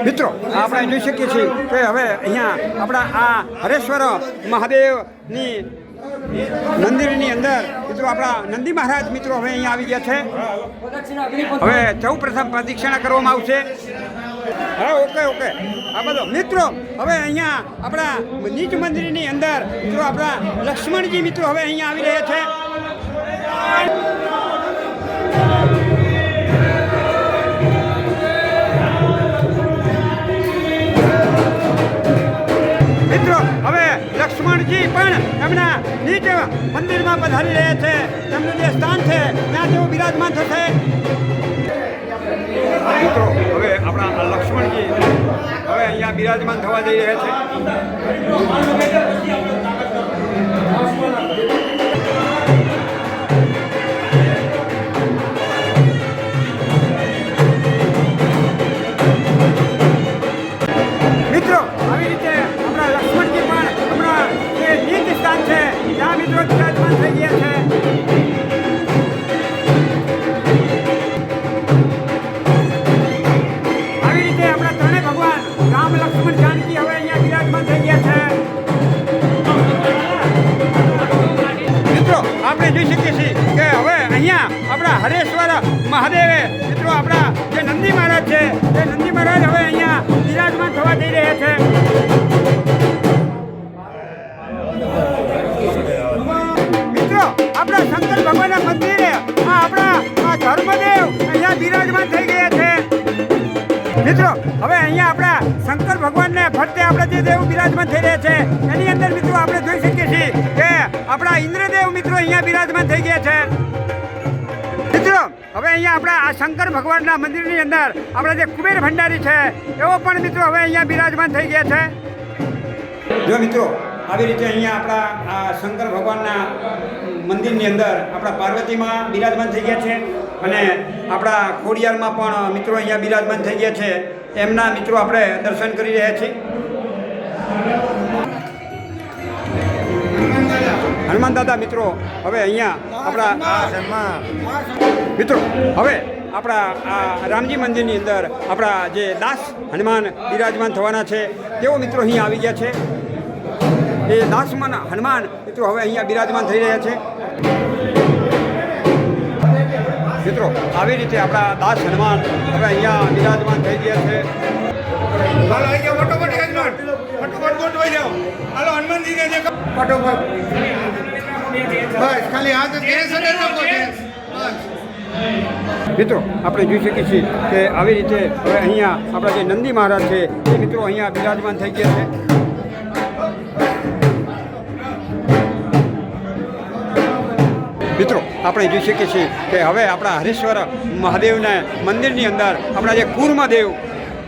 મિત્રો આપણે જોઈ શકીએ છીએ કે હવે અહીંયા આપણા આ હરેશ્વર મહાદેવની મંદિરની અંદર મિત્રો આપણા નંદી મહારાજ મિત્રો હવે અહીંયા આવી ગયા છે. હવે સૌ પ્રથમ પ્રદક્ષિણા કરવામાં આવશે. હા, ઓકે ઓકે. આ બધો મિત્રો હવે અહીંયા આપણા નીચ મંદિરની અંદર મિત્રો આપણા લક્ષ્મણજી મિત્રો હવે અહીંયા આવી રહ્યા છે. મિત્રો હવે લક્ષ્મણજી પણ એમના નીચ મંદિરમાં પધારી રહ્યા છે. તેમનું જે સ્થાન છે ત્યાં તેઓ બિરાજમાન થશે. મિત્રો હવે આપણા લક્ષ્મણજી હવે અહીંયા બિરાજમાન થવા જઈ રહ્યા છે. મિત્રો આવી રીતે આપણા લક્ષ્મણજી પણ હમણાં જે નીચ સ્થાન છે ત્યાં મિત્રો બિરાજમાન થઈ ગયા છે. આવી રીતે આપણા ત્રણેય ભગવાન રામ લક્ષ્મણ જાનકી હવે અહીંયા બિરાજમાન થઈ ગયા છે. મિત્રો આપણે જોઈ શકીએ છીએ કે હવે અહીંયા આપણા હરેશ્વર મહાદેવે મિત્રો આપણા જે નંદી મહારાજ છે તે નંદી મહારાજ હવે અહીંયા બિરાજમાન થવા જઈ રહ્યા છે. મિત્રો આપણા શંકર ભગવાનના મંદિરે આપણા ધર્મદેવ અહીંયા બિરાજમાન થઈ ગયા છે. મિત્રો હવે અહીંયા આપણા શંકર ભગવાનને ફરતે આપણા જે દેવ બિરાજમાન થઈ રહ્યા છે એની અંદર મિત્રો આપણે જોઈ શકીએ છીએ કે આપણા ઇન્દ્રદેવ મિત્રો અહીંયા બિરાજમાન થઈ ગયા છે. મિત્રો હવે અહીંયા આપણા આ શંકર ભગવાનના મંદિરની અંદર આપણા જે કુબેર ભંડારી છે એવો પણ મિત્રો હવે અહીંયા બિરાજમાન થઈ ગયા છે. જો મિત્રો આવી રીતે અહીંયા આપણા આ શંકર ભગવાનના મંદિરની અંદર આપણા પાર્વતીમાં બિરાજમાન થઈ ગયા છે અને આપણા ખોડિયારમાં પણ મિત્રો અહીંયા બિરાજમાન થઈ ગયા છે. એમના મિત્રો આપણે દર્શન કરી રહ્યા છીએ. હનુમાન દાદા મિત્રો હવે અહીંયા આપણા મિત્રો હવે આપણા આ રામજી મંદિરની અંદર આપણા જે દાસ હનુમાન બિરાજમાન થવાના છે તેઓ મિત્રો અહીંયા આવી ગયા છે. એ દાસમાન હનુમાન મિત્રો હવે અહીંયા બિરાજમાન થઈ રહ્યા છે. મિત્રો આવી રીતે આપણા દાસ હનુમાન હવે અહીંયા બિરાજમાન થઈ ગયા છે. મિત્રો આપણે જોઈ શકીએ છીએ કે આવી રીતે હવે અહીંયા આપણા જે નંદી મહારાજ છે એ મિત્રો અહીંયા બિરાજમાન થઈ ગયા છે. મિત્રો આપણે જોઈ શકીએ છીએ કે હવે આપણા હરેશ્વર મહાદેવના મંદિરની અંદર આપણા જે કુર્મદેવ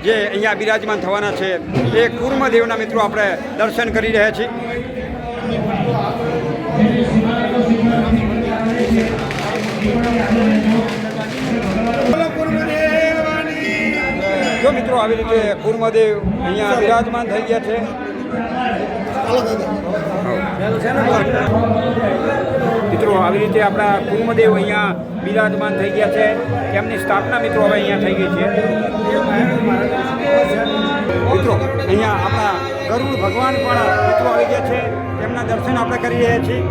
જે અહીંયા બિરાજમાન થવાના છે એ કુર્મદેવના મિત્રો આપણે દર્શન કરી રહ્યા છીએ. જો મિત્રો આવી રીતે કુર્મદેવ અહીંયા બિરાજમાન થઈ ગયા છે. મિત્રો આવી રીતે આપણા કુર્મદેવ અહીંયા બિરાજમાન થઈ ગયા છે. તેમની સ્થાપના મિત્રો હવે અહીંયા થઈ ગઈ છે. મિત્રો અહીંયા આપણા ગરુડ ભગવાન પણ મિત્રો આવી ગયા છે. તેમના દર્શન આપણે કરી રહ્યા છીએ.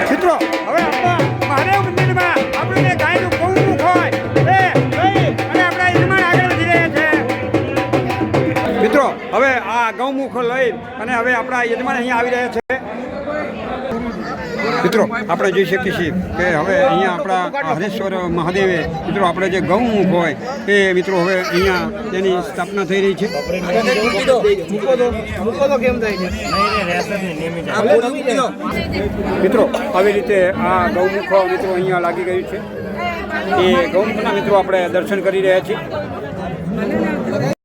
મિત્રો હવે આપણા મહાદેવ મંદિરમાં આપણું જે ગાયનું ગૌમુખ હોય એ લઈ અને આપણા યજમાન આગળ વધી રહ્યા છે. મિત્રો હવે આ ગૌમુખ લઈ અને હવે આપણા યજમાન અહીંયા આવી રહ્યા છે. મિત્રો આપણે જોઈ શકીએ છીએ કે હવે અહીંયા આપણા હરેશ્વર મહાદેવે મિત્રો આપણે જે ગૌમુખ હોય એ મિત્રો હવે અહીંયા તેની સ્થાપના થઈ રહી છે. મિત્રો આવી રીતે આ ગૌમુખ મિત્રો અહીંયા લાગી ગયું છે. એ ગૌમુખના મિત્રો આપણે દર્શન કરી રહ્યા છીએ.